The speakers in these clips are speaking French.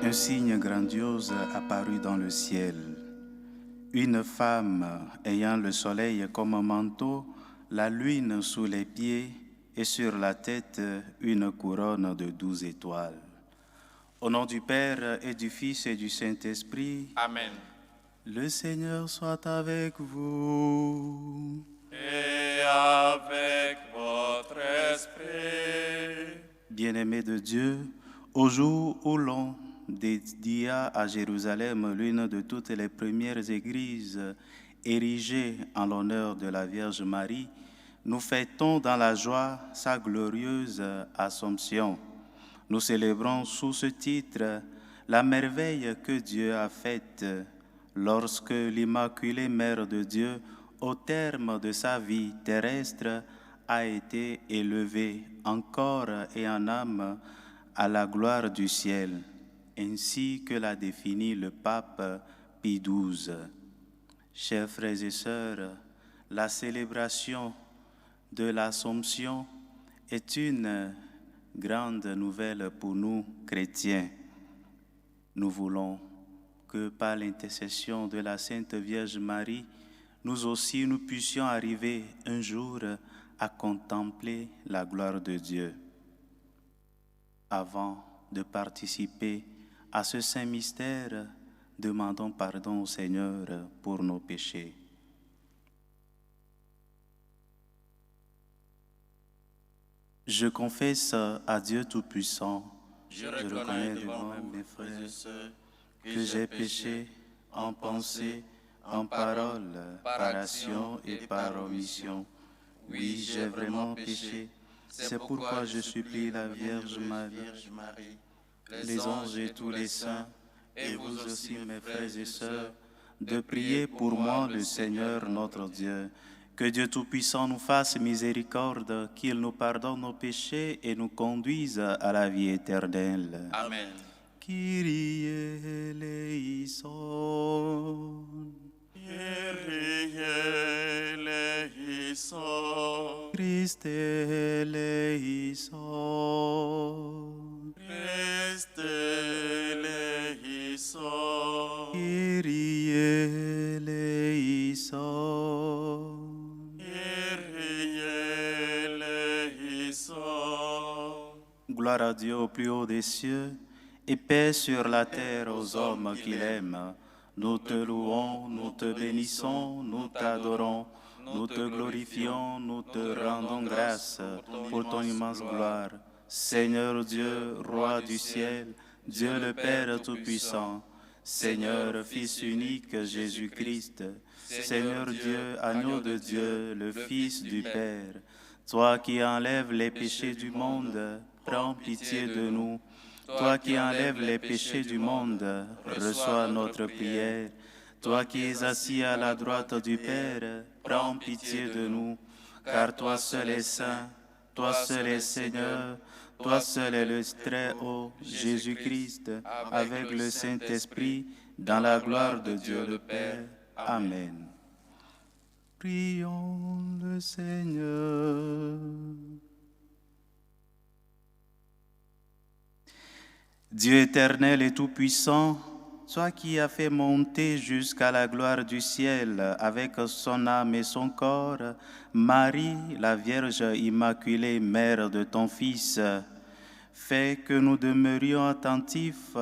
Un signe grandiose apparut dans le ciel. Une femme ayant le soleil comme manteau, la lune sous les pieds et sur la tête une couronne de 12 étoiles. Au nom du Père et du Fils et du Saint-Esprit. Amen. Le Seigneur soit avec vous. Et avec votre esprit. Bien-aimés de Dieu, au jour où l'on dédia à Jérusalem l'une de toutes les premières églises érigées en l'honneur de la Vierge Marie, nous fêtons dans la joie sa glorieuse Assomption. Nous célébrons sous ce titre la merveille que Dieu a faite lorsque l'Immaculée Mère de Dieu, au terme de sa vie terrestre, a été élevée en corps et en âme à la gloire du ciel, ainsi que l'a défini le pape Pie XII. Chers frères et sœurs, la célébration de l'Assomption est une grande nouvelle pour nous chrétiens. Nous voulons que par l'intercession de la Sainte Vierge Marie, nous aussi nous puissions arriver un jour à contempler la gloire de Dieu. Avant de participer à ce saint mystère, demandons pardon au Seigneur pour nos péchés. Je confesse à Dieu Tout-Puissant, Je reconnais devant vous, mes frères et sœurs, que j'ai péché en pensée, en parole, par action et par omission. Oui, j'ai vraiment péché. C'est pourquoi je supplie la Vierge Marie, les anges et tous les saints, et vous aussi, mes frères et sœurs, de prier pour moi le Seigneur notre Dieu. Que Dieu Tout-Puissant nous fasse miséricorde, qu'il nous pardonne nos péchés et nous conduise à la vie éternelle. Amen. Kyrie eleison. Kyrie eleison. Christe eleison. Christe eleison. Kyrie eleison. Kyrie eleison. Gloire à Dieu au plus haut des cieux et paix sur la terre aux hommes qu'il aime. Nous te louons, nous te bénissons, nous t'adorons, nous te glorifions, nous te rendons grâce pour ton immense gloire. Seigneur Dieu, Roi du ciel, Dieu le Père Tout-Puissant, Seigneur Fils unique Jésus-Christ, Seigneur Dieu, agneau de Dieu, le Fils du Père, toi qui enlèves les péchés du monde, prends pitié de nous. Toi qui enlèves les péchés du monde, reçois notre prière. Toi qui es assis à la droite du Père, prends pitié de nous, car toi seul es saint, toi seul es Seigneur, toi seul es le Très-Haut, Jésus-Christ, avec le Saint-Esprit, dans la gloire de Dieu le Père. Amen. Prions le Seigneur. Dieu éternel et tout-puissant, toi qui as fait monter jusqu'à la gloire du ciel avec son âme et son corps, Marie, la Vierge Immaculée, Mère de ton Fils, fais que nous demeurions attentifs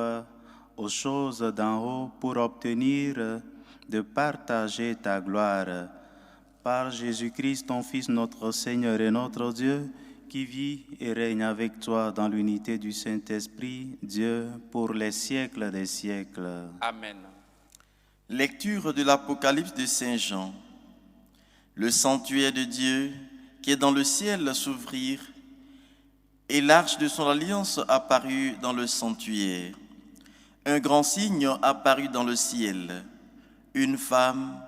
aux choses d'en haut pour obtenir de partager ta gloire. Par Jésus-Christ, ton Fils, notre Seigneur et notre Dieu, qui vit et règne avec toi dans l'unité du Saint-Esprit, Dieu, pour les siècles des siècles. Amen. Lecture de l'Apocalypse de Saint Jean. Le sanctuaire de Dieu qui est dans le ciel s'ouvrir et l'arche de son alliance apparut dans le sanctuaire. Un grand signe apparut dans le ciel. Une femme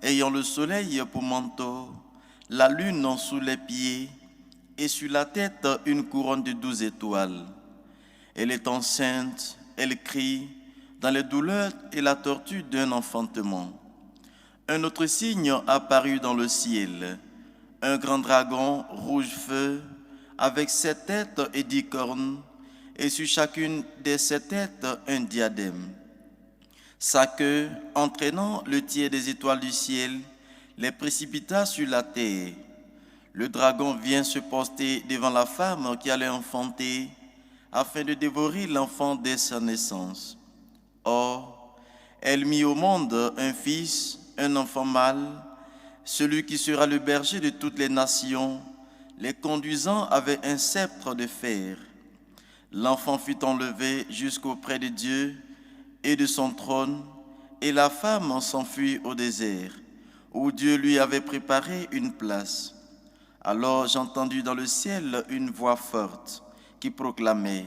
ayant le soleil pour manteau, la lune sous les pieds et sur la tête une couronne de 12 étoiles. Elle est enceinte, elle crie dans les douleurs et la torture d'un enfantement. Un autre signe apparut dans le ciel, un grand dragon rouge feu avec 7 têtes et 10 cornes, et sur chacune de ses têtes un diadème. Sa queue, entraînant le tiers des étoiles du ciel, les précipita sur la terre. Le dragon vient se poster devant la femme qui allait enfanter, afin de dévorer l'enfant dès sa naissance. Or, elle mit au monde un fils, un enfant mâle, celui qui sera le berger de toutes les nations, les conduisant avec un sceptre de fer. L'enfant fut enlevé jusqu'auprès de Dieu et de son trône, et la femme s'enfuit au désert, où Dieu lui avait préparé une place. Alors j'entendis dans le ciel une voix forte qui proclamait: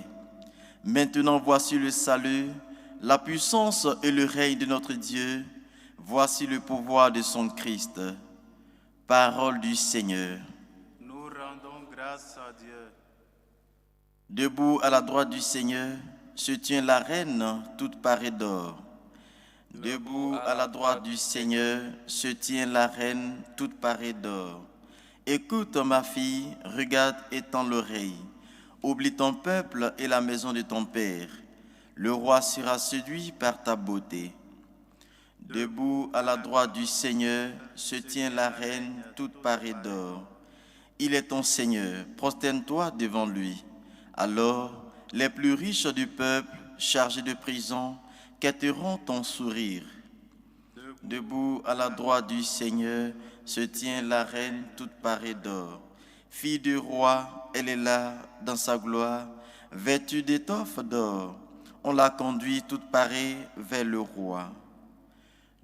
Maintenant voici le salut, la puissance et le règne de notre Dieu, voici le pouvoir de son Christ. Parole du Seigneur. Nous rendons grâce à Dieu. Debout à la droite du Seigneur se tient la reine toute parée d'or. Debout à la droite du Seigneur se tient la reine toute parée d'or. Écoute ma fille, regarde et tends l'oreille. Oublie ton peuple et la maison de ton père. Le roi sera séduit par ta beauté. Debout à la droite du Seigneur se tient la reine toute parée d'or. Il est ton Seigneur, prosterne-toi devant lui. Alors, les plus riches du peuple, chargés de prison, quêteront ton sourire. Debout à la droite du Seigneur se tient la reine toute parée d'or. Fille du roi, elle est là dans sa gloire, vêtue d'étoffes d'or. On la conduit toute parée vers le roi.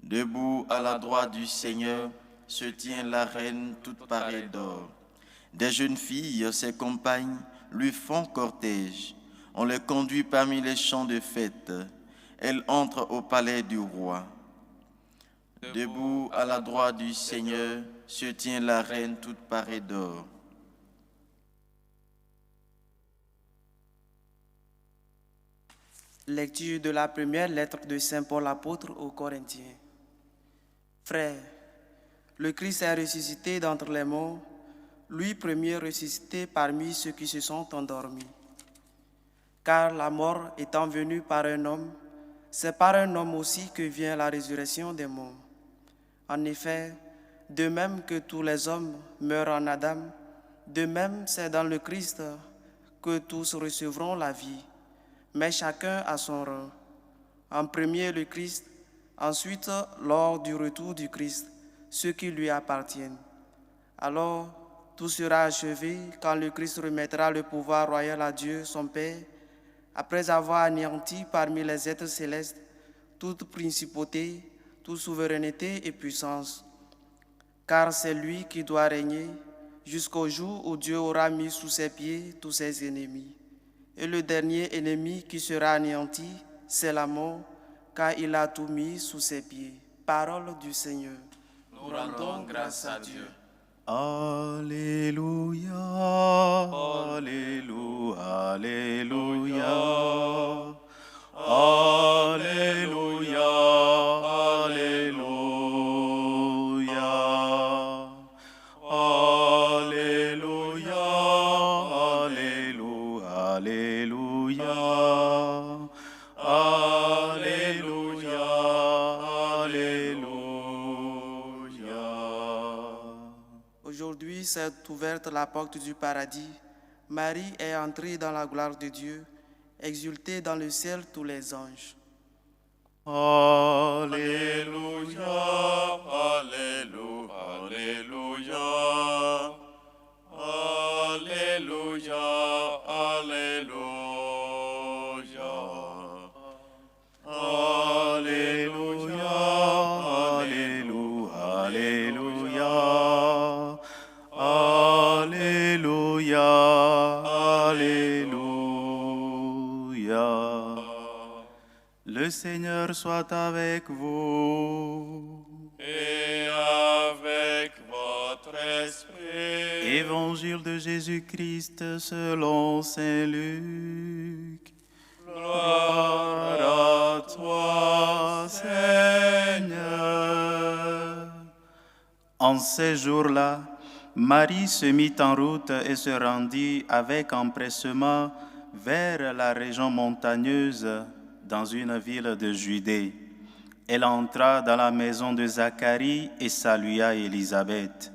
Debout à la droite du Seigneur se tient la reine toute parée d'or. Des jeunes filles, ses compagnes, lui font cortège. On les conduit parmi les champs de fête. Elle entre au palais du roi. Debout à la droite du Seigneur se tient la reine toute parée d'or. Lecture de la première lettre de Saint Paul apôtre aux Corinthiens. Frères, le Christ est ressuscité d'entre les morts, lui premier ressuscité parmi ceux qui se sont endormis. Car la mort étant venue par un homme, c'est par un homme aussi que vient la résurrection des morts. En effet, de même que tous les hommes meurent en Adam, de même c'est dans le Christ que tous recevront la vie, mais chacun à son rang. En premier le Christ, ensuite lors du retour du Christ, ceux qui lui appartiennent. Alors tout sera achevé quand le Christ remettra le pouvoir royal à Dieu, son Père, après avoir anéanti parmi les êtres célestes toute principauté, toute souveraineté et puissance. Car c'est lui qui doit régner jusqu'au jour où Dieu aura mis sous ses pieds tous ses ennemis. Et le dernier ennemi qui sera anéanti, c'est la mort, car il a tout mis sous ses pieds. Parole du Seigneur. Nous rendons grâce à Dieu. Alléluia, Alléluia, Alléluia, Alléluia, Alléluia, Alléluia, Alléluia, Alléluia, Alléluia. Aujourd'hui s'est ouverte la porte du paradis. Marie est entrée dans la gloire de Dieu, exultée dans le ciel tous les anges. Alléluia, Alléluia, Alléluia, Alléluia, Alléluia, Alléluia, Alléluia, Alléluia. Le Seigneur soit avec vous. et avec votre esprit. Évangile de Jésus-Christ selon Saint Luc. Gloire à toi, Seigneur. En ces jours-là, Marie se mit en route et se rendit avec empressement vers la région montagneuse dans une ville de Judée. Elle entra dans la maison de Zacharie et salua Élisabeth.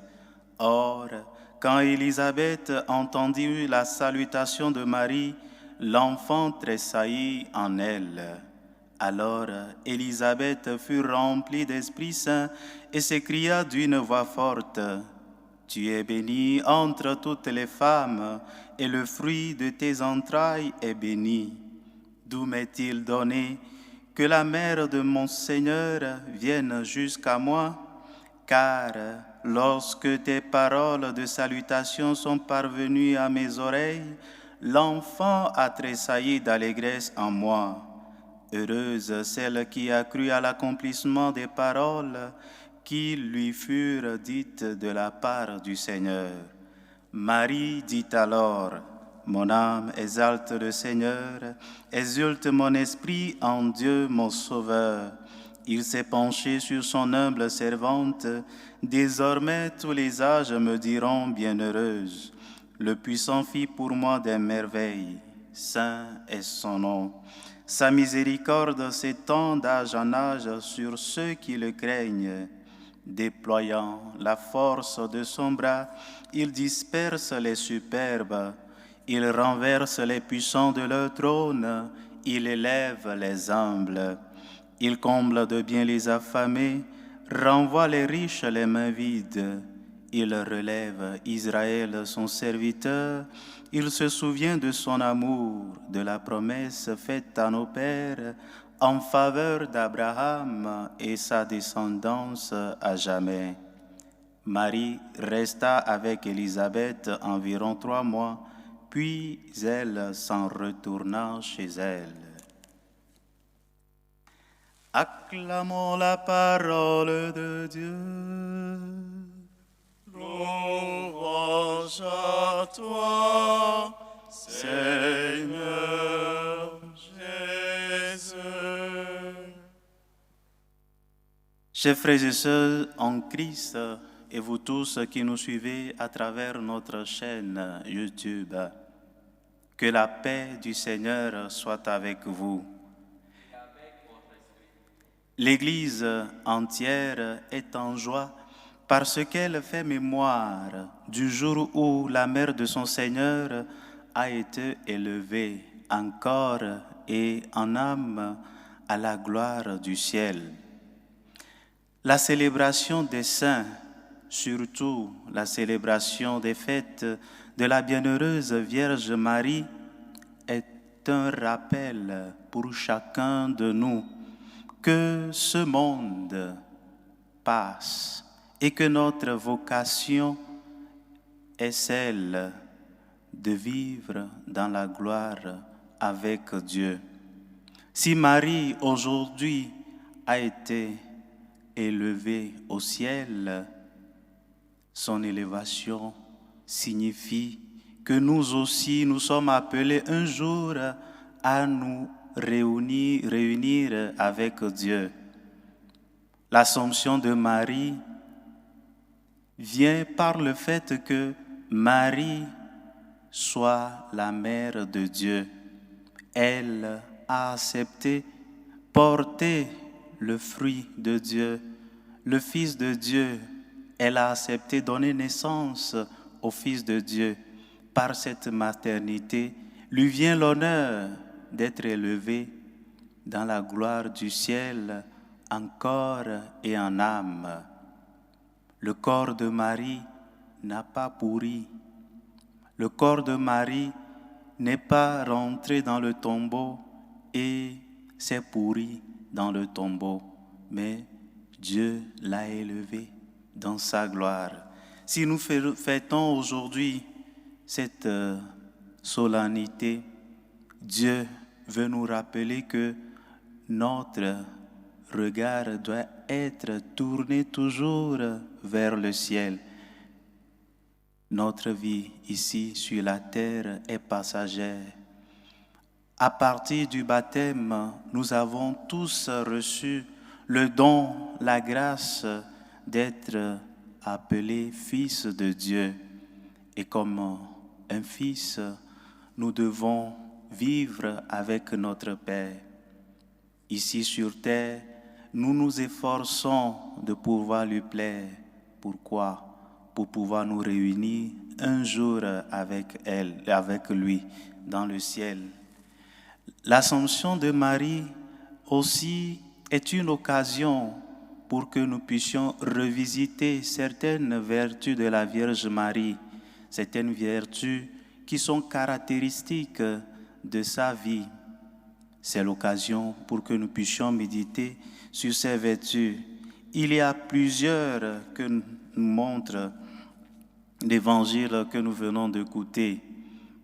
Or, quand Élisabeth entendit la salutation de Marie, l'enfant tressaillit en elle. Alors Élisabeth fut remplie d'Esprit Saint et s'écria d'une voix forte, « Tu es bénie entre toutes les femmes, et le fruit de tes entrailles est béni. D'où m'est-il donné que la mère de mon Seigneur vienne jusqu'à moi? Car lorsque tes paroles de salutation sont parvenues à mes oreilles, l'enfant a tressailli d'allégresse en moi. Heureuse celle qui a cru à l'accomplissement des paroles qui lui furent dites de la part du Seigneur. » Marie dit alors, « Mon âme exalte le Seigneur, exulte mon esprit en Dieu mon Sauveur. Il s'est penché sur son humble servante. Désormais tous les âges me diront bienheureuse. Le Puissant fit pour moi des merveilles. Saint est son nom. Sa miséricorde s'étend d'âge en âge sur ceux qui le craignent. Déployant la force de son bras, il disperse les superbes. Il renverse les puissants de leur trône. Il élève les humbles. Il comble de bien les affamés, renvoie les riches les mains vides. Il relève Israël son serviteur. Il se souvient de son amour, de la promesse faite à nos pères en faveur d'Abraham et sa descendance à jamais. Marie resta avec Élisabeth environ 3 mois, puis elle s'en retourna chez elle. Acclamons la parole de Dieu. Louange à toi, Seigneur Jésus. Chers frères et sœurs en Christ, et vous tous qui nous suivez à travers notre chaîne YouTube, que la paix du Seigneur soit avec vous. L'Église entière est en joie parce qu'elle fait mémoire du jour où la mère de son Seigneur a été élevée en corps et en âme à la gloire du ciel. La célébration des saints, surtout la célébration des fêtes de la bienheureuse Vierge Marie, est un rappel pour chacun de nous que ce monde passe et que notre vocation est celle de vivre dans la gloire avec Dieu. Si Marie aujourd'hui a été élevée au ciel, son élévation signifie que nous aussi nous sommes appelés un jour à nous réunir avec Dieu. L'Assomption de Marie vient par le fait que Marie soit la mère de Dieu. Elle a accepté porter le fruit de Dieu, le Fils de Dieu. Elle a accepté donner naissance au Fils de Dieu. Par cette maternité, lui vient l'honneur d'être élevé dans la gloire du ciel en corps et en âme. Le corps de Marie n'a pas pourri. Le corps de Marie n'est pas rentré dans le tombeau et s'est pourri dans le tombeau, mais Dieu l'a élevé dans sa gloire. Si nous fêtons aujourd'hui cette solennité, Dieu veut nous rappeler que notre regard doit être tourné toujours vers le ciel. Notre vie ici sur la terre est passagère. À partir du baptême, nous avons tous reçu le don, la grâce d'être appelés fils de Dieu. Et comme un fils, nous devons vivre avec notre Père. Ici sur terre, nous nous efforçons de pouvoir lui plaire. Pourquoi? Pour pouvoir nous réunir un jour avec lui, dans le ciel. L'Assomption de Marie aussi est une occasion pour que nous puissions revisiter certaines vertus de la Vierge Marie, certaines vertus qui sont caractéristiques de sa vie. C'est l'occasion pour que nous puissions méditer sur ces vertus. Il y a plusieurs que nous montre l'évangile que nous venons d'écouter.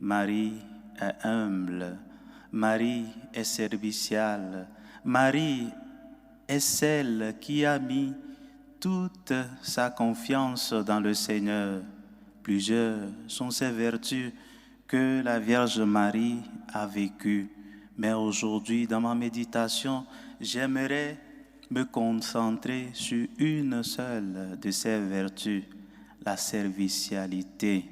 Marie est humble, Marie est serviciale, Marie est celle qui a mis toute sa confiance dans le Seigneur. Plusieurs sont ces vertus que la Vierge Marie a vécues. Mais aujourd'hui, dans ma méditation, j'aimerais me concentrer sur une seule de ces vertus, la servicialité.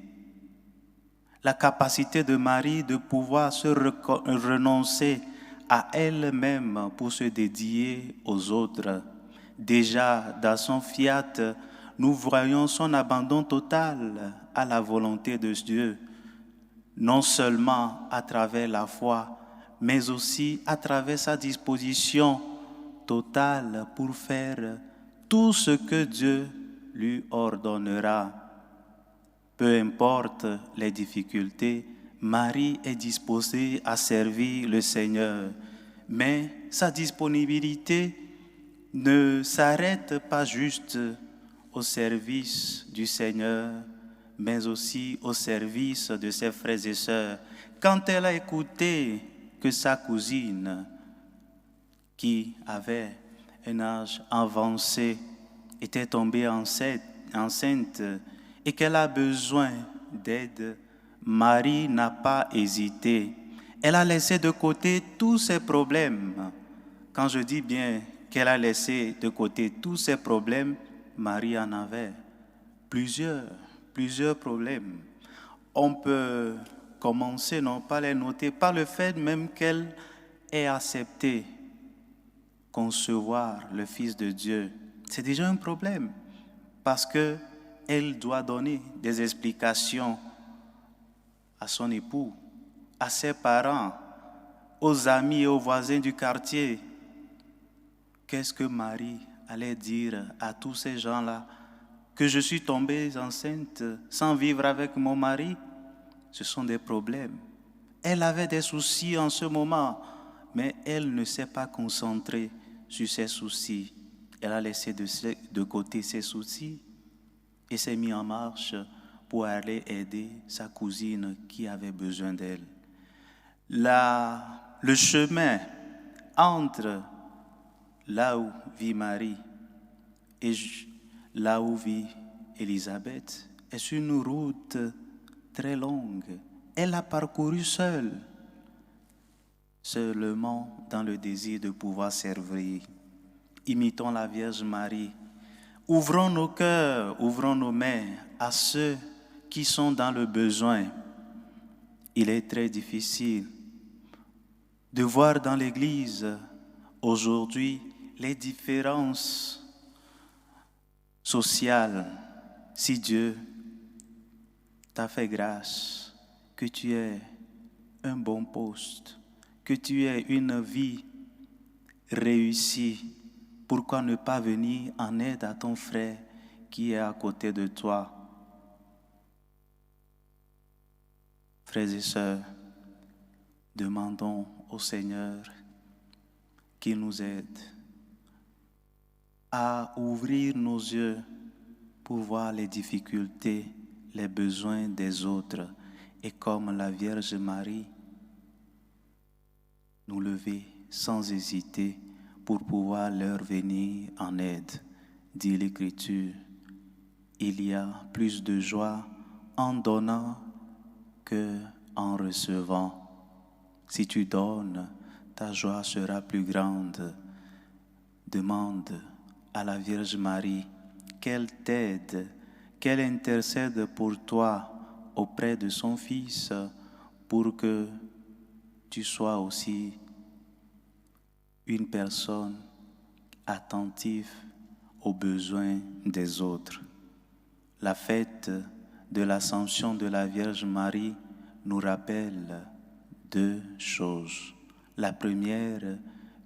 La capacité de Marie de pouvoir se renoncer à elle-même pour se dédier aux autres. Déjà, dans son fiat, nous voyons son abandon total à la volonté de Dieu, non seulement à travers la foi, mais aussi à travers sa disposition totale pour faire tout ce que Dieu lui ordonnera. Peu importe les difficultés, Marie est disposée à servir le Seigneur, mais sa disponibilité ne s'arrête pas juste au service du Seigneur, mais aussi au service de ses frères et sœurs. Quand elle a écouté que sa cousine, qui avait un âge avancé, était tombée enceinte et qu'elle a besoin d'aide, Marie n'a pas hésité. Elle a laissé de côté tous ses problèmes. Quand je dis bien qu'elle a laissé de côté tous ses problèmes, Marie en avait plusieurs problèmes. On peut commencer, non pas les noter, par le fait même qu'elle ait accepté concevoir le Fils de Dieu. C'est déjà un problème parce qu'elle doit donner des explications à son époux, à ses parents, aux amis et aux voisins du quartier. Qu'est-ce que Marie allait dire à tous ces gens-là? Que je suis tombée enceinte sans vivre avec mon mari? Ce sont des problèmes. Elle avait des soucis en ce moment, mais elle ne s'est pas concentrée sur ses soucis. Elle a laissé de côté ses soucis et s'est mise en marche pour aller aider sa cousine qui avait besoin d'elle. Le chemin entre là où vit Marie et là où vit Élisabeth est une route très longue. Elle a parcouru seule, seulement dans le désir de pouvoir servir. Imitons la Vierge Marie. Ouvrons nos cœurs, ouvrons nos mains à ceux qui sont dans le besoin. Il est très difficile de voir dans l'Église aujourd'hui les différences sociales. Si Dieu t'a fait grâce, que tu aies un bon poste, que tu aies une vie réussie, pourquoi ne pas venir en aide à ton frère qui est à côté de toi? Frères et sœurs, demandons au Seigneur qu'il nous aide à ouvrir nos yeux pour voir les difficultés, les besoins des autres et comme la Vierge Marie, nous lever sans hésiter pour pouvoir leur venir en aide. Dit l'Écriture, il y a plus de joie en donnant que en recevant. Si tu donnes, ta joie sera plus grande. Demande à la Vierge Marie qu'elle t'aide, qu'elle intercède pour toi auprès de son Fils pour que tu sois aussi une personne attentive aux besoins des autres. La fête de l'Ascension de la Vierge Marie nous rappelle deux choses. La première,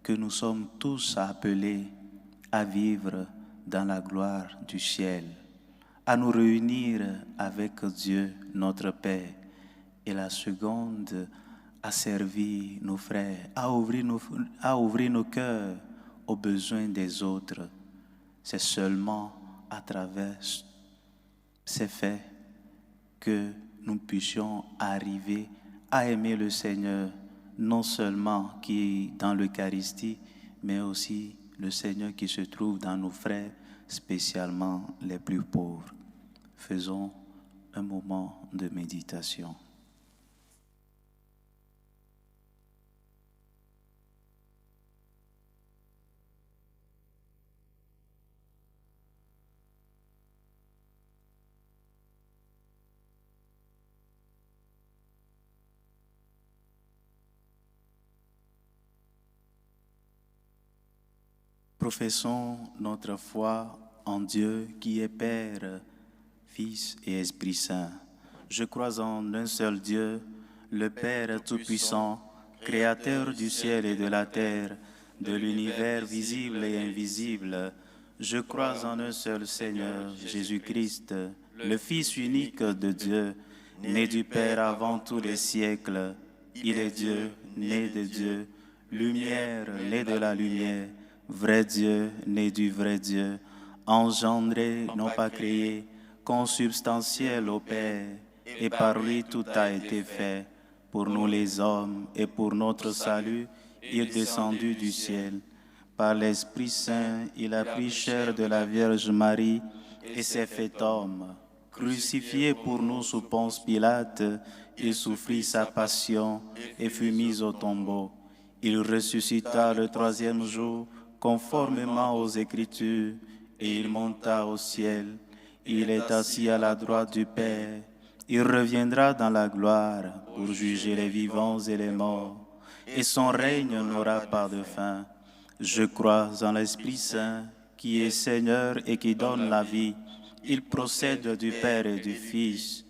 que nous sommes tous appelés à vivre dans la gloire du ciel, à nous réunir avec Dieu, notre Père. Et la seconde, à servir nos frères, à ouvrir nos cœurs aux besoins des autres. C'est seulement à travers ces faits que nous puissions arriver à aimer le Seigneur, non seulement qui est dans l'Eucharistie, mais aussi le Seigneur qui se trouve dans nos frères, spécialement les plus pauvres. Faisons un moment de méditation. Professons notre foi en Dieu qui est Père, Fils et Esprit Saint. Je crois en un seul Dieu, le Père Tout-Puissant, Créateur du ciel et de la terre, de l'univers visible et invisible. Je crois en un seul Seigneur, Jésus-Christ, le Fils unique de Dieu, né du Père avant tous les siècles. Il est Dieu, né de Dieu, lumière, né de la lumière, vrai Dieu, né du vrai Dieu, engendré, non pas créé, consubstantiel au Père, et par lui tout a été fait. Pour nous les hommes et pour notre salut, il est descendu du ciel. Par l'Esprit Saint, il a pris chair de la Vierge Marie et s'est fait homme. Crucifié pour nous sous Ponce Pilate, il souffrit sa passion et fut mis au tombeau. Il ressuscita le troisième jour, conformément aux Écritures, et il monta au ciel. Il est assis à la droite du Père. Il reviendra dans la gloire pour juger les vivants et les morts, et son règne n'aura pas de fin. Je crois en l'Esprit Saint, qui est Seigneur et qui donne la vie. Il procède du Père et du Fils.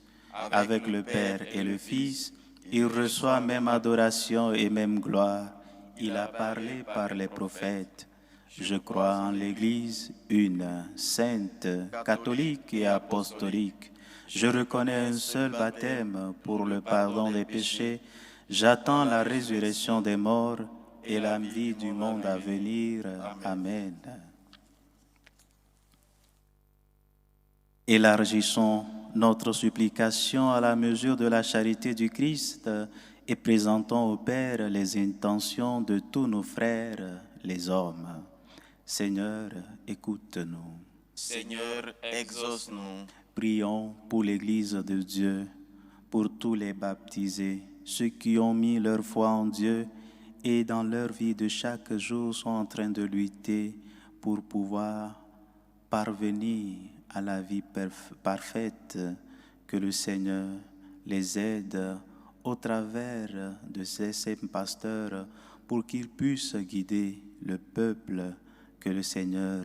Avec le Père et le Fils, il reçoit même adoration et même gloire. Il a parlé par les prophètes. Je crois en l'Église une, sainte, catholique et apostolique. Je reconnais un seul baptême pour le pardon des péchés. J'attends la résurrection des morts et la vie du monde à venir. Amen. Élargissons notre supplication à la mesure de la charité du Christ et présentons au Père les intentions de tous nos frères, les hommes. Seigneur, écoute-nous. Seigneur, exauce-nous. Prions pour l'Église de Dieu, pour tous les baptisés, ceux qui ont mis leur foi en Dieu et dans leur vie de chaque jour sont en train de lutter pour pouvoir parvenir à la vie parfaite, que le Seigneur les aide au travers de ces saints pasteurs pour qu'ils puissent guider le peuple que le Seigneur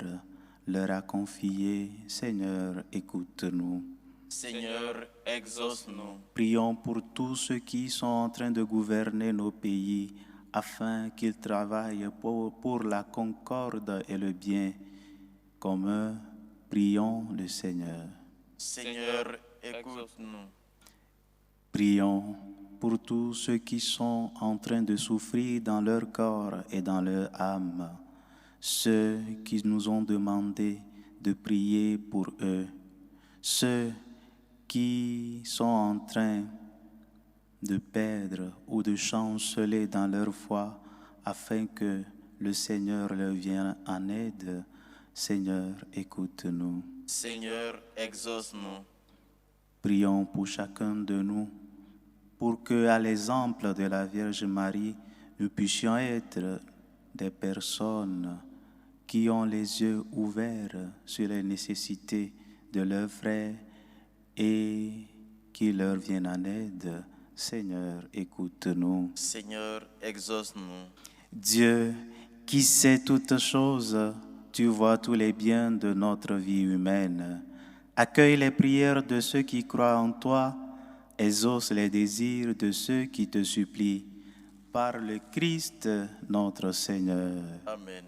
leur a confié. Seigneur, écoute-nous. Seigneur, exauce-nous. Prions pour tous ceux qui sont en train de gouverner nos pays, afin qu'ils travaillent pour la concorde et le bien commun. Prions le Seigneur. Seigneur, écoute-nous. Prions pour tous ceux qui sont en train de souffrir dans leur corps et dans leur âme, ceux qui nous ont demandé de prier pour eux, ceux qui sont en train de perdre ou de chanceler dans leur foi, afin que le Seigneur leur vienne en aide. Seigneur, écoute-nous. Seigneur, exauce-nous. Prions pour chacun de nous, pour que, à l'exemple de la Vierge Marie, nous puissions être des personnes qui ont les yeux ouverts sur les nécessités de leurs frères et qui leur viennent en aide Seigneur, écoute-nous. Seigneur, exauce-nous. Dieu, qui sait toutes choses, tu vois tous les biens de notre vie humaine. Accueille les prières de ceux qui croient en toi, exauce les désirs de ceux qui te supplient. Par le Christ, notre Seigneur. Amen.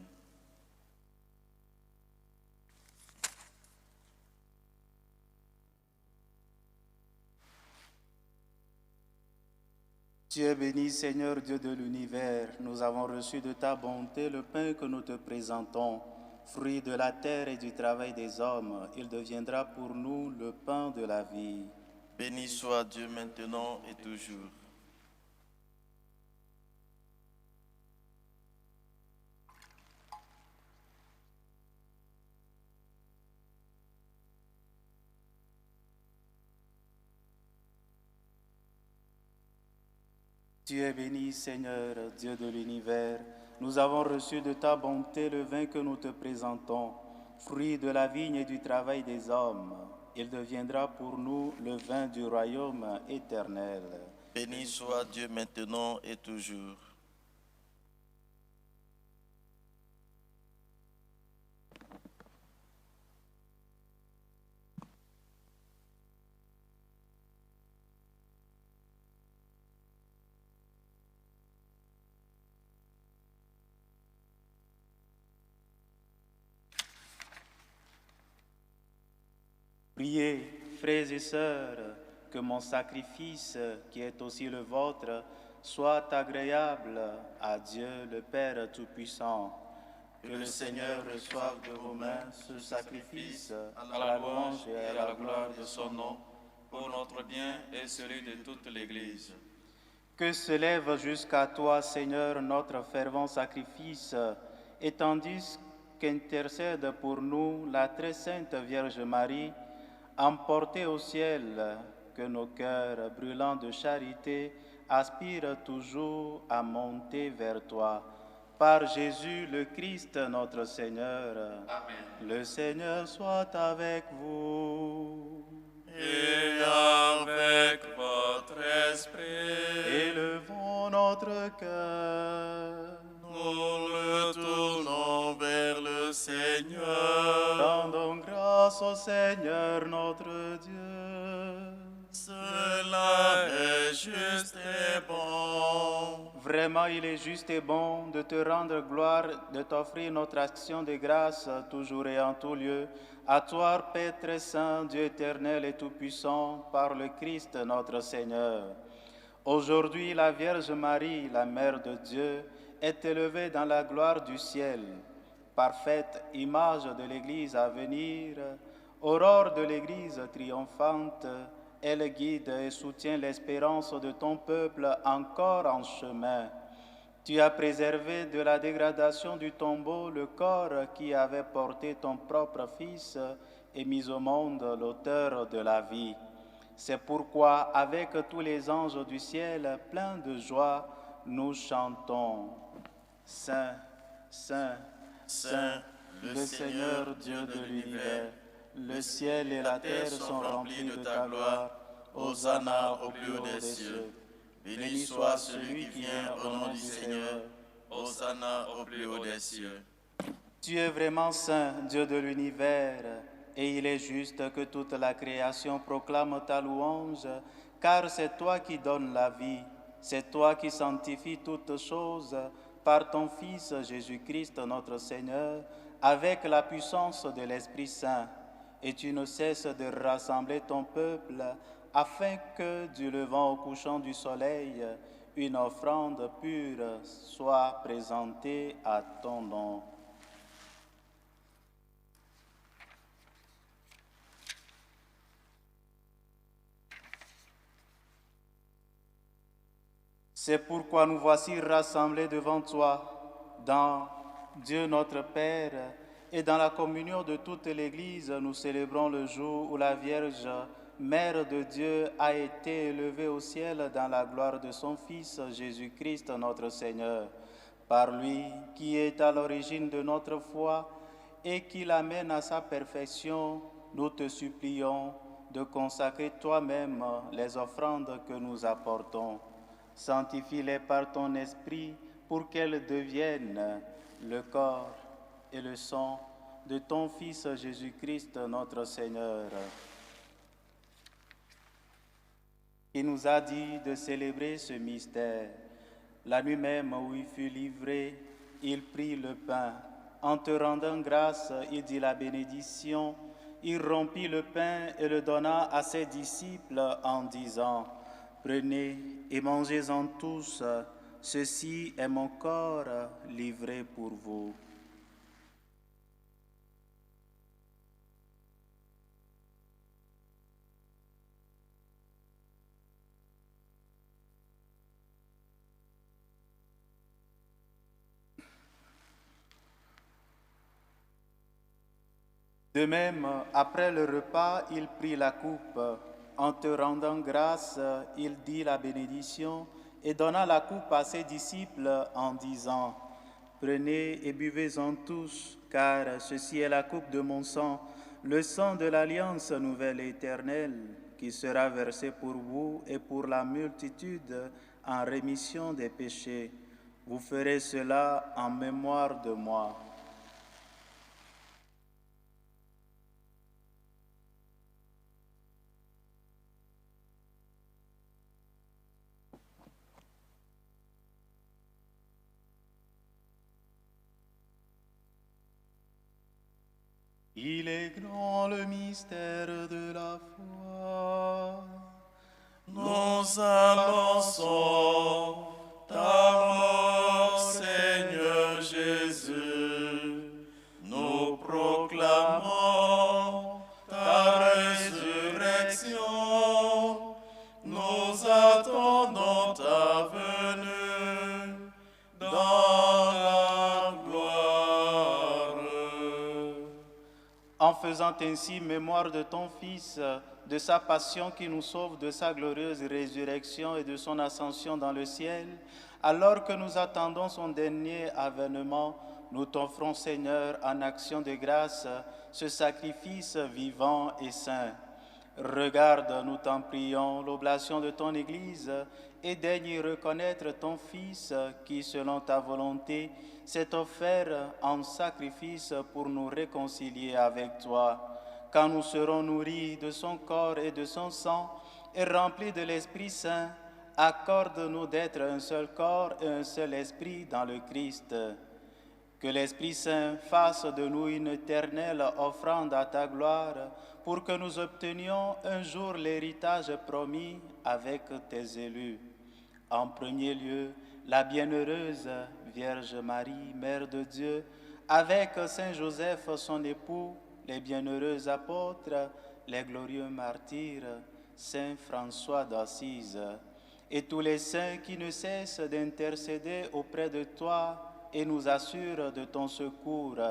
Tu es béni, Seigneur Dieu de l'univers. Nous avons reçu de ta bonté le pain que nous te présentons, fruit de la terre et du travail des hommes. Il deviendra pour nous le pain de la vie. Béni soit Dieu maintenant et toujours. Tu es béni, Seigneur, Dieu de l'univers. Nous avons reçu de ta bonté le vin que nous te présentons, fruit de la vigne et du travail des hommes. Il deviendra pour nous le vin du royaume éternel. Béni soit Dieu maintenant et toujours. Priez, frères et sœurs, que mon sacrifice, qui est aussi le vôtre, soit agréable à Dieu le Père Tout-Puissant. Que le Seigneur reçoive de vos mains ce sacrifice à la louange et à la gloire de son nom, pour notre bien et celui de toute l'Église. Que s'élève jusqu'à toi, Seigneur, notre fervent sacrifice, et tandis qu'intercède pour nous la très sainte Vierge Marie, emportez au ciel, que nos cœurs brûlants de charité aspirent toujours à monter vers toi. Par Jésus le Christ, notre Seigneur. Amen. Le Seigneur soit avec vous. Et avec votre esprit, Élevons notre cœur. nous le tournons vers le Seigneur. Rendons grâce au Seigneur notre Dieu. Cela est juste et bon. Vraiment, il est juste et bon de te rendre gloire, de t'offrir notre action de grâce, toujours et en tout lieu. À toi, Père très saint, Dieu éternel et tout-puissant, par le Christ notre Seigneur. Aujourd'hui, la Vierge Marie, la Mère de Dieu, est élevée dans la gloire du ciel. Parfaite image de l'Église à venir, aurore de l'Église triomphante, elle guide et soutient l'espérance de ton peuple encore en chemin. Tu as préservé de la dégradation du tombeau le corps qui avait porté ton propre Fils et mis au monde l'auteur de la vie. C'est pourquoi, avec tous les anges du ciel, pleins de joie, nous chantons. Saint, Saint, Saint, le Seigneur Dieu de l'univers, le ciel et la terre sont remplis de ta gloire. Hosanna au plus haut des cieux. Béni soit celui qui vient au nom du Seigneur. Hosanna au plus haut des cieux. Tu es vraiment saint, Dieu de l'univers, et il est juste que toute la création proclame ta louange, car c'est toi qui donnes la vie, c'est toi qui sanctifies toutes choses par ton Fils Jésus-Christ notre Seigneur, avec la puissance de l'Esprit Saint. Et tu ne cesses de rassembler ton peuple, afin que, du levant au couchant du soleil, une offrande pure soit présentée à ton nom. C'est pourquoi nous voici rassemblés devant toi, dans Dieu notre Père, et dans la communion de toute l'Église, nous célébrons le jour où la Vierge, Mère de Dieu, a été élevée au ciel dans la gloire de son Fils Jésus-Christ notre Seigneur. Par lui, qui est à l'origine de notre foi et qui l'amène à sa perfection, nous te supplions, de consacrer toi-même les offrandes que nous apportons. Sanctifie-les par ton esprit pour qu'elles deviennent le corps et le sang de ton Fils Jésus-Christ notre Seigneur, qui nous a dit de célébrer ce mystère. La nuit même où il fut livré, il prit le pain. En te rendant grâce, il dit la bénédiction. Il rompit le pain et le donna à ses disciples en disant: « Prenez et mangez-en tous, ceci est mon corps livré pour vous. » De même, après le repas, il prit la coupe. En te rendant grâce, il dit la bénédiction et donna la coupe à ses disciples en disant: « Prenez et buvez-en tous, car ceci est la coupe de mon sang, le sang de l'alliance nouvelle et éternelle, qui sera versé pour vous et pour la multitude en rémission des péchés. Vous ferez cela en mémoire de moi. » Il est grand le mystère de la foi. Nous annonçons ta mort, Seigneur Jésus. Nous proclamons ta résurrection. Nous attendons ta venue dans la gloire. En faisant ainsi mémoire de ton Fils, de sa passion qui nous sauve, de sa glorieuse résurrection et de son ascension dans le ciel, alors que nous attendons son dernier avènement, nous t'offrons, Seigneur, en action de grâce, ce sacrifice vivant et saint. Regarde, nous t'en prions, l'oblation de ton Église et daigne y reconnaître ton Fils qui, selon ta volonté, s'est offert en sacrifice pour nous réconcilier avec toi. Quand nous serons nourris de son corps et de son sang et remplis de l'Esprit Saint, accorde-nous d'être un seul corps et un seul esprit dans le Christ. Que l'Esprit Saint fasse de nous une éternelle offrande à ta gloire, pour que nous obtenions un jour l'héritage promis avec tes élus. En premier lieu, la bienheureuse Vierge Marie, Mère de Dieu, avec Saint Joseph, son époux, les bienheureux apôtres, les glorieux martyrs, Saint François d'Assise, et tous les saints qui ne cessent d'intercéder auprès de toi et nous assurent de ton secours.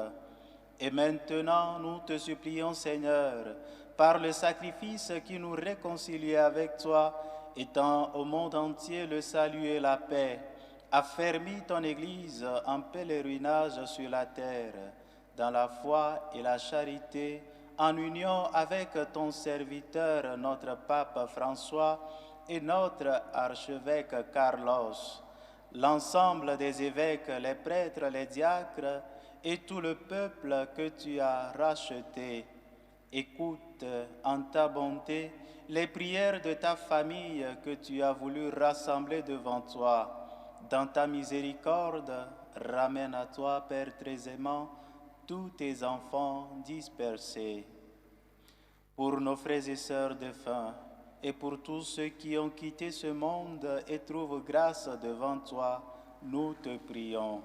Et maintenant, nous te supplions, Seigneur, par le sacrifice qui nous réconcilie avec toi, étends au monde entier le salut et la paix. Affermis ton Église en pèlerinage sur la terre, dans la foi et la charité, en union avec ton serviteur, notre pape François, et notre archevêque Carlos, l'ensemble des évêques, les prêtres, les diacres et tout le peuple que tu as racheté. Écoute en ta bonté les prières de ta famille que tu as voulu rassembler devant toi. Dans ta miséricorde, ramène à toi, Père très aimant, tous tes enfants dispersés. Pour nos frères et sœurs défunts, et pour tous ceux qui ont quitté ce monde et trouvent grâce devant toi, nous te prions.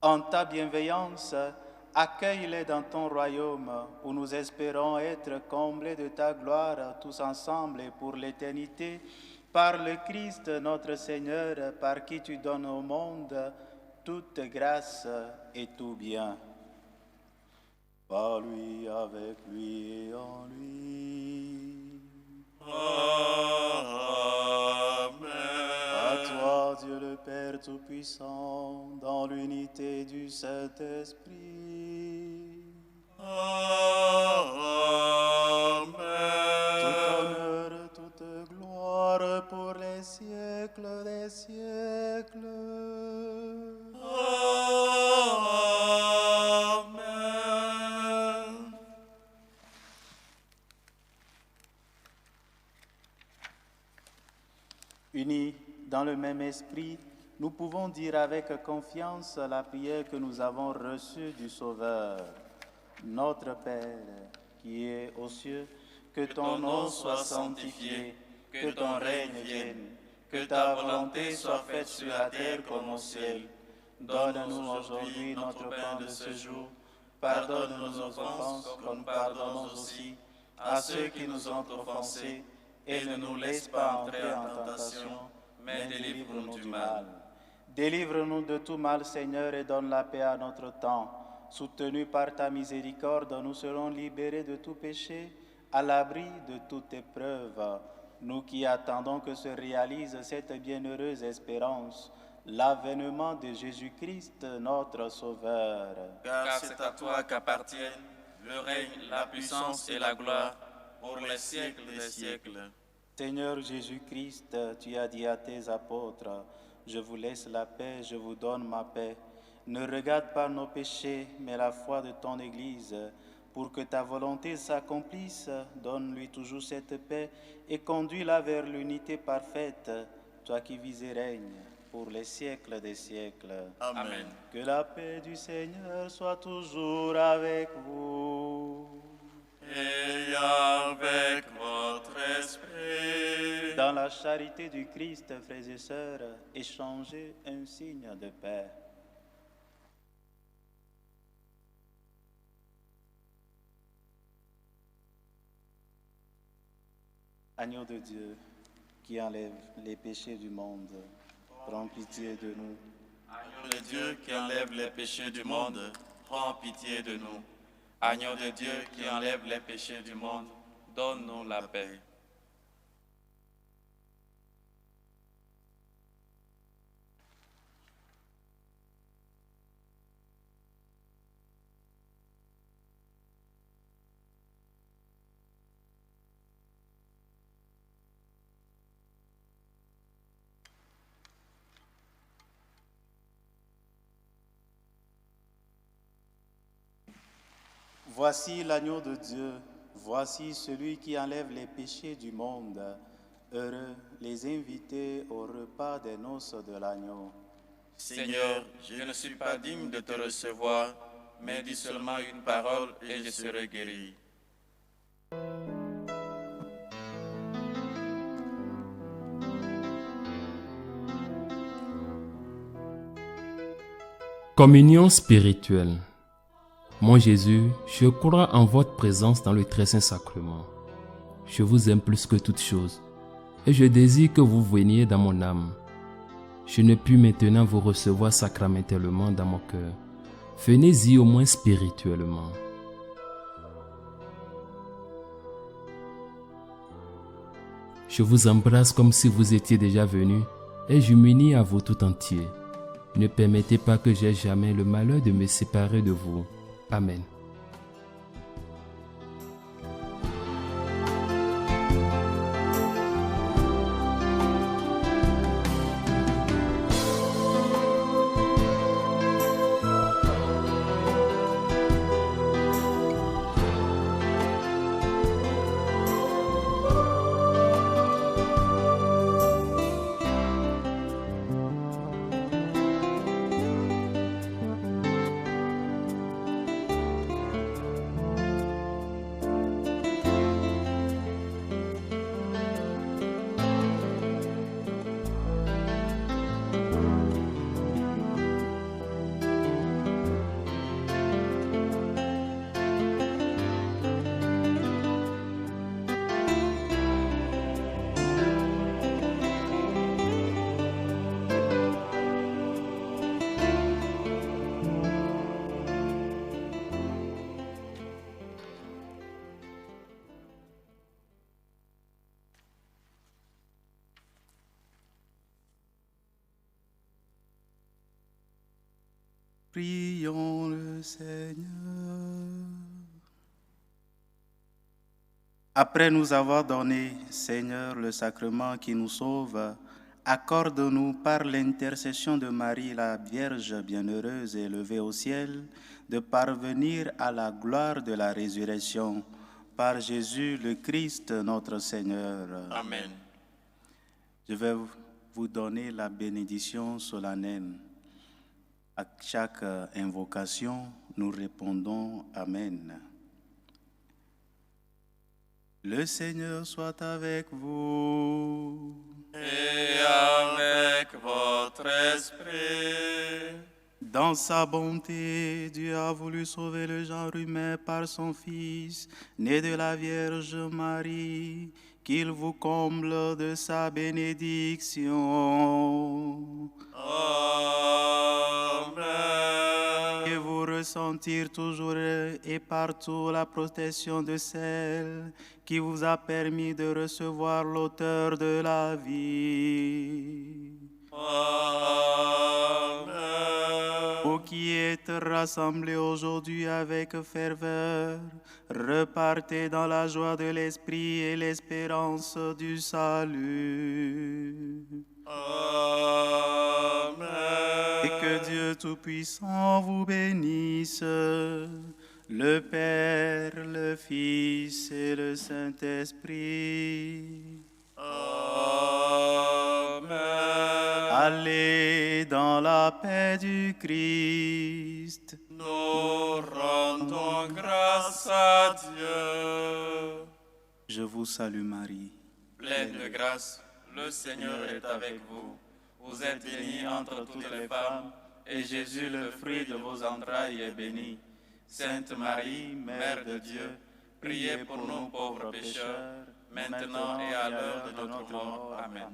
En ta bienveillance, accueille-les dans ton royaume, où nous espérons être comblés de ta gloire tous ensemble et pour l'éternité, par le Christ notre Seigneur, par qui tu donnes au monde toute grâce et tout bien. Par lui, avec lui et en lui. Amen. À toi, Dieu le Père Tout-Puissant, dans l'unité du Saint-Esprit, Tout honneur, toute gloire pour les siècles des siècles. Amen. Unis dans le même esprit, nous pouvons dire avec confiance la prière que nous avons reçue du Sauveur. Notre Père, qui es aux cieux, que ton nom soit sanctifié, que ton règne vienne, que ta volonté soit faite sur la terre comme au ciel. Donne-nous aujourd'hui notre pain de ce jour. Pardonne-nous nos offenses comme nous pardonnons aussi à ceux qui nous ont offensés. Et ne nous laisse pas entrer en tentation, mais délivre-nous du mal. Délivre-nous de tout mal, Seigneur, et donne la paix à notre temps. Soutenus par ta miséricorde, nous serons libérés de tout péché, à l'abri de toute épreuve. Nous qui attendons que se réalise cette bienheureuse espérance, l'avènement de Jésus-Christ, notre Sauveur. Car c'est à toi qu'appartiennent le règne, la puissance et la gloire pour les siècles des siècles. Seigneur Jésus-Christ, tu as dit à tes apôtres, « Je vous laisse la paix, je vous donne ma paix. Ne regarde pas nos péchés, mais la foi de ton Église. Pour que ta volonté s'accomplisse, donne-lui toujours cette paix et conduis-la vers l'unité parfaite, toi qui vis et règnes pour les siècles des siècles. » Amen. Que la paix du Seigneur soit toujours avec vous. Et avec votre esprit. Dans la charité du Christ, frères et sœurs, échangez un signe de paix. Agneau de Dieu, qui enlève les péchés du monde, prends pitié de nous. Agneau de Dieu qui enlève les péchés du monde, prends pitié de nous. Agneau de Dieu qui enlève les péchés du monde, donne-nous la paix. Voici l'agneau de Dieu, voici celui qui enlève les péchés du monde. Heureux les invités au repas des noces de l'agneau. Seigneur, je ne suis pas digne de te recevoir, mais dis seulement une parole et je serai guéri. Communion spirituelle. Mon Jésus, je crois en votre présence dans le très saint sacrement. Je vous aime plus que toute chose et je désire que vous veniez dans mon âme. Je ne puis maintenant vous recevoir sacramentellement dans mon cœur. Venez-y au moins spirituellement. Je vous embrasse comme si vous étiez déjà venu et je m'unis à vous tout entier. Ne permettez pas que j'aie jamais le malheur de me séparer de vous. Amen. Prions le Seigneur. Après nous avoir donné, Seigneur, le sacrement qui nous sauve, accorde-nous par l'intercession de Marie, la Vierge bienheureuse élevée au ciel, de parvenir à la gloire de la résurrection. Par Jésus le Christ, notre Seigneur. Amen. Je vais vous donner la bénédiction solennelle. À chaque invocation, nous répondons Amen. Le Seigneur soit avec vous. Et avec votre esprit. Dans sa bonté, Dieu a voulu sauver le genre humain par son Fils, né de la Vierge Marie, qu'il vous comble de sa bénédiction. Amen. Et vous ressentir toujours et partout la protection de celle qui vous a permis de recevoir l'auteur de la vie. Amen. Vous qui êtes rassemblés aujourd'hui avec ferveur, repartez dans la joie de l'Esprit et l'espérance du salut. Amen. Et que Dieu Tout-Puissant vous bénisse, le Père, le Fils et le Saint-Esprit. Amen. Allez dans la paix du Christ. Nous rendons grâce à Dieu. Je vous salue Marie. Pleine de grâce, le Seigneur est avec vous. Vous êtes bénie entre toutes les femmes, et Jésus, le fruit de vos entrailles, est béni. Sainte Marie, Mère de Dieu, priez pour nous pauvres pécheurs, maintenant et à l'heure de notre mort. Amen.